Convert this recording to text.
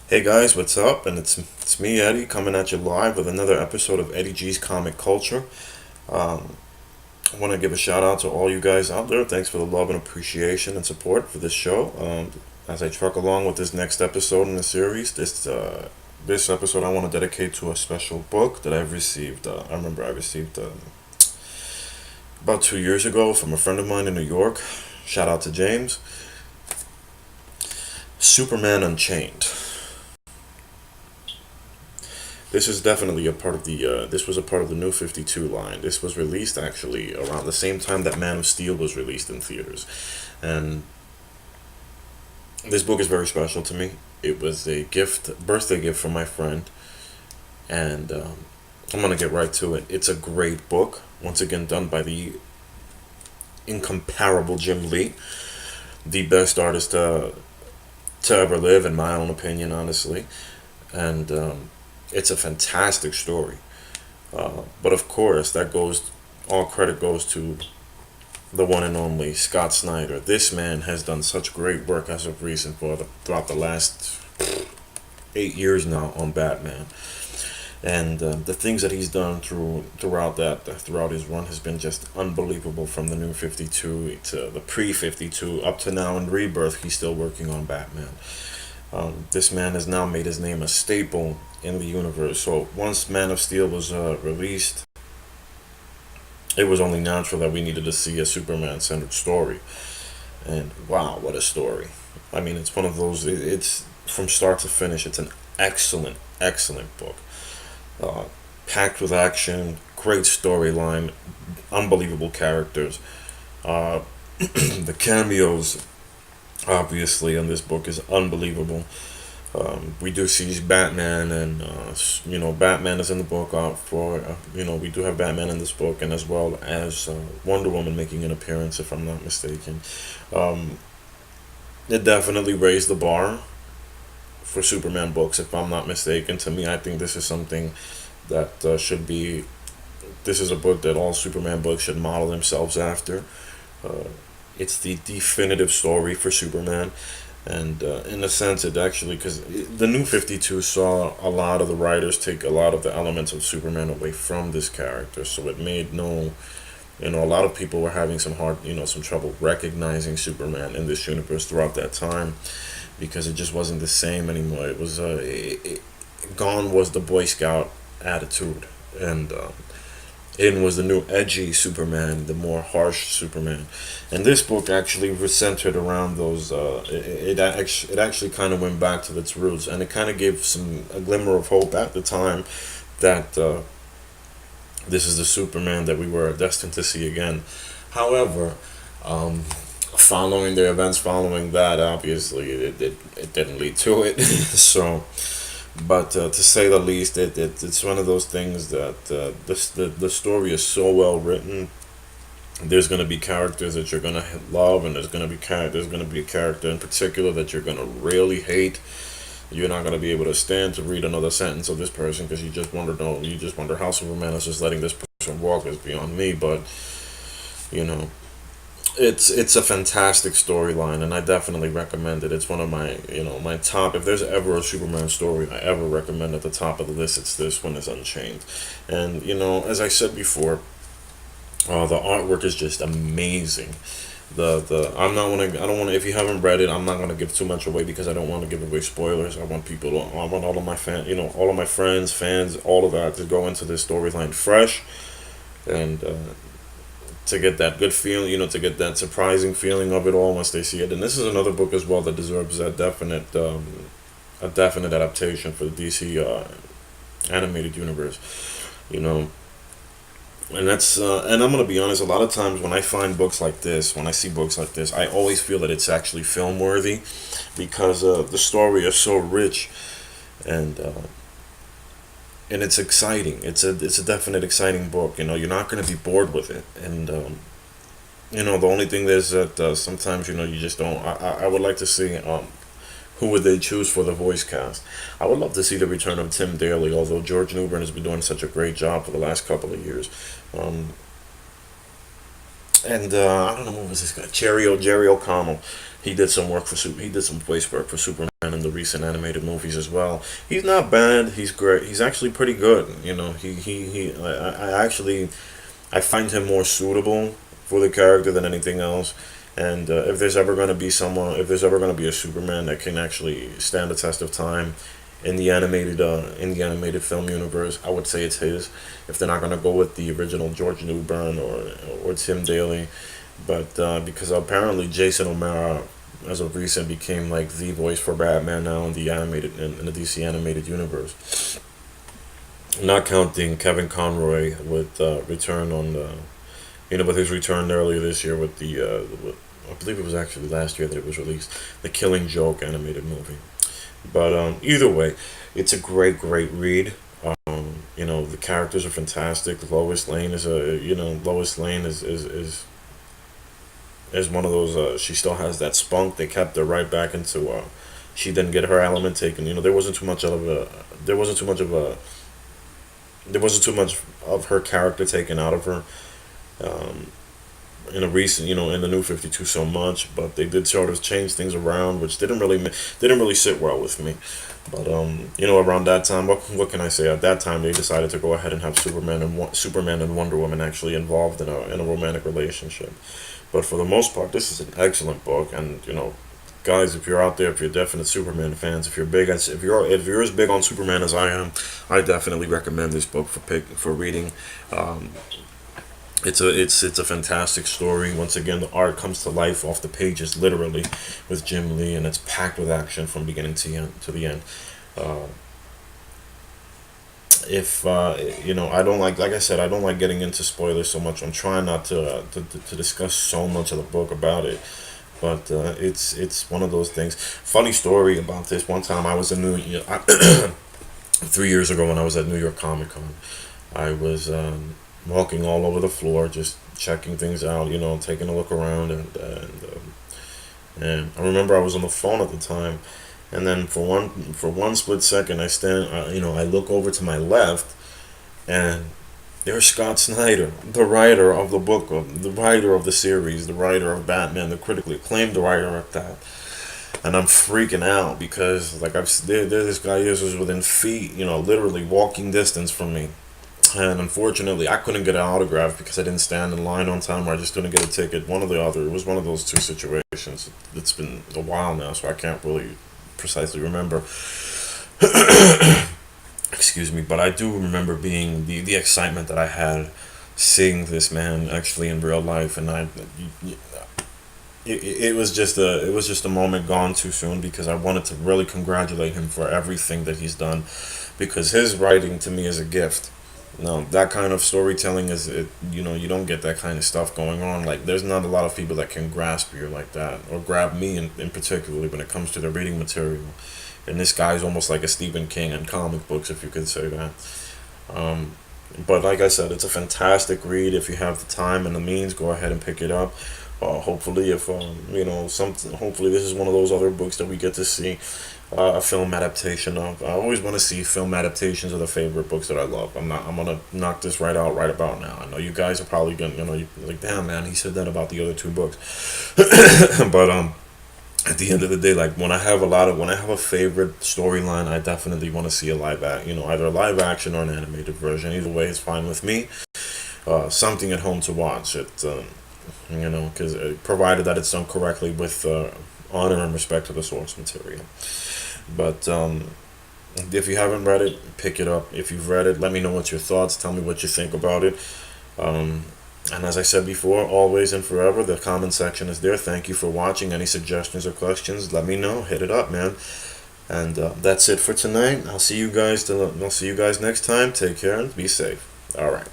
Hey guys, what's up? And it's me, Eddie, coming at you live with another episode of Eddie G's Comic Culture. Um, I want to give a shout out to all you guys out there. Thanks for the love and appreciation and support for this show. As I truck along with this next episode in the series, this episode I want to dedicate to a special book that I've received. I remember I received about 2 years ago from a friend of mine in New York. Shout out to James. Superman Unchained. This is definitely a part of the. This was a part of the New 52 line. This was released actually around the same time that Man of Steel was released in theaters, and this book is very special to me. It was a birthday gift from my friend, and I'm gonna get right to it. It's a great book. Once again, done by the incomparable Jim Lee, the best artist to ever live, in my own opinion, honestly, and it's a fantastic story. But of course, all credit goes to the one and only Scott Snyder. This man has done such great work as of recent throughout the last 8 years now on Batman, and the things that he's done throughout his run has been just unbelievable. From the New 52 to the pre 52 up to now in Rebirth, he's still working on Batman. This man has now made his name a staple in the universe. So once Man of Steel was released, it was only natural that we needed to see a Superman-centered story. And wow, what a story! I mean, it's one of those. It's from start to finish. It's an excellent, excellent book. Uh, Packed with action, great storyline, unbelievable characters. Uh, the cameos, obviously, in this book is unbelievable. We do see Batman, and Batman is in the book. We do have Batman in this book, and as well as Wonder Woman making an appearance, if I'm not mistaken. Um, it definitely raised the bar for Superman books, if I'm not mistaken. To me, I think this is something that should be. This is a book that all Superman books should model themselves after. Uh, it's the definitive story for Superman, and in a sense, it actually, because the New 52 saw a lot of the writers take a lot of the elements of Superman away from this character, so it made no. A lot of people were having some trouble recognizing Superman in this universe throughout that time, because it just wasn't the same anymore. It was gone was the Boy Scout attitude, and in was the new edgy Superman, the more harsh Superman. And this book actually was centered around those. It actually kind of went back to its roots, and it kind of gave a glimmer of hope at the time that this is the Superman that we were destined to see again. However, um, following the events following that, obviously it didn't lead to it. So, but to say the least, it's one of those things that the story is so well written. There's going to be characters that you're going to love, and there's going to be a character in particular that you're going to really hate. You're not going to be able to stand to read another sentence of this person, because you just wonder how Superman is just letting this person walk is beyond me. But you know, it's a fantastic storyline, and I definitely recommend it. It's one of my top. If there's ever a Superman story I ever recommend at the top of the list, it's this one. Is Unchained, and as I said before, the artwork is just amazing. The I'm not want to I don't want to, if you haven't read it, I'm not going to give too much away, because I don't want to give away spoilers. I want all of my all of my friends, fans, all of that to go into this storyline fresh, and to get that good feeling, to get that surprising feeling of it all once they see it. And this is another book as well that deserves a definite adaptation for the DC animated universe. You know, and I'm gonna be honest. A lot of times when I find books like this, when I see books like this, I always feel that it's actually film worthy, because the story is so rich, and it's exciting. It's a definite exciting book. You're not gonna be bored with it, and the only thing is that sometimes you just don't. I would like to see who would they choose for the voice cast. I would love to see the return of Tim Daly, although George Newbern has been doing such a great job for the last couple of years. Um, and I don't know, what was this guy? Jerry O'Connell. He did some work for he did some voice work for Superman in the recent animated movies as well. He's not bad. He's great. He's actually pretty good. I actually I find him more suitable for the character than anything else. And if there's ever going to be someone, if there's ever going to be a Superman that can actually stand the test of time in the animated film universe, I would say it's his. If they're not going to go with the original George Newbern or Tim Daly, but because apparently Jason O'Mara, as of recent, became like the voice for Batman now in the DC animated universe. Not counting Kevin Conroy with return on the, with his return earlier this year with I believe it was actually last year that it was released, the Killing Joke animated movie. But either way, it's a great read. The characters are fantastic. Lois Lane is is one of those. She still has that spunk. They kept her right back into. She didn't get her element taken. There wasn't too much of a. There wasn't too much of a. There wasn't too much of her character taken out of her. In a recent, in the New 52 so much, but they did sort of change things around, which didn't really sit well with me. But around that time, what can I say? At that time, they decided to go ahead and have Superman and Wonder Woman actually involved in a romantic relationship. But for the most part, this is an excellent book, and guys, if you're out there, if you're definite Superman fans, if you're as big on Superman as I am, I definitely recommend this book for reading. It's a fantastic story. Once again, the art comes to life off the pages, literally, with Jim Lee, and it's packed with action from beginning to the end. If I don't like I said, I don't like getting into spoilers so much. I'm trying not to discuss so much of the book about it, but it's one of those things. Funny story about this. One time I was in 3 years ago when I was at New York Comic Con. I was walking all over the floor, just checking things out, taking a look around, and I remember I was on the phone at the time, and then for one split second, I look over to my left, and there's Scott Snyder, the writer of the book, the writer of the series, the writer of Batman, the critically acclaimed writer of that. And I'm freaking out because there this guy is within feet, literally walking distance from me. And unfortunately, I couldn't get an autograph because I didn't stand in line on time, or I just didn't get a ticket. One or the other. It was one of those two situations. It's been a while now, so I can't really precisely remember. Excuse me, but I do remember being the excitement that I had seeing this man actually in real life, and it was just a moment gone too soon, because I wanted to really congratulate him for everything that he's done, because his writing to me is a gift. No, that kind of storytelling you don't get that kind of stuff going on. Like, there's not a lot of people that can grasp you like that, or grab me in particularly when it comes to the reading material. And this guy's almost like a Stephen King in comic books, if you could say that. But like I said, it's a fantastic read. If you have the time and the means, go ahead and pick it up. Hopefully, hopefully this is one of those other books that we get to see a film adaptation of. I always want to see film adaptations of the favorite books that I love. I'm gonna knock this right about now. I know you guys are probably gonna, you're like, damn man, he said that about the other two books. But at the end of the day, like, when I have a favorite storyline, I definitely want to see either a live action or an animated version. Either way, it's fine with me. Something at home to watch. Because provided that it's done correctly with honor and respect to the source material. But if you haven't read it, pick it up. If you've read it, let me know what's your thoughts. Tell me what you think about it. And as I said before, always and forever, the comment section is there. Thank you for watching. Any suggestions or questions, let me know. Hit it up, man. And that's it for tonight. I'll see you guys next time. Take care and be safe. All right.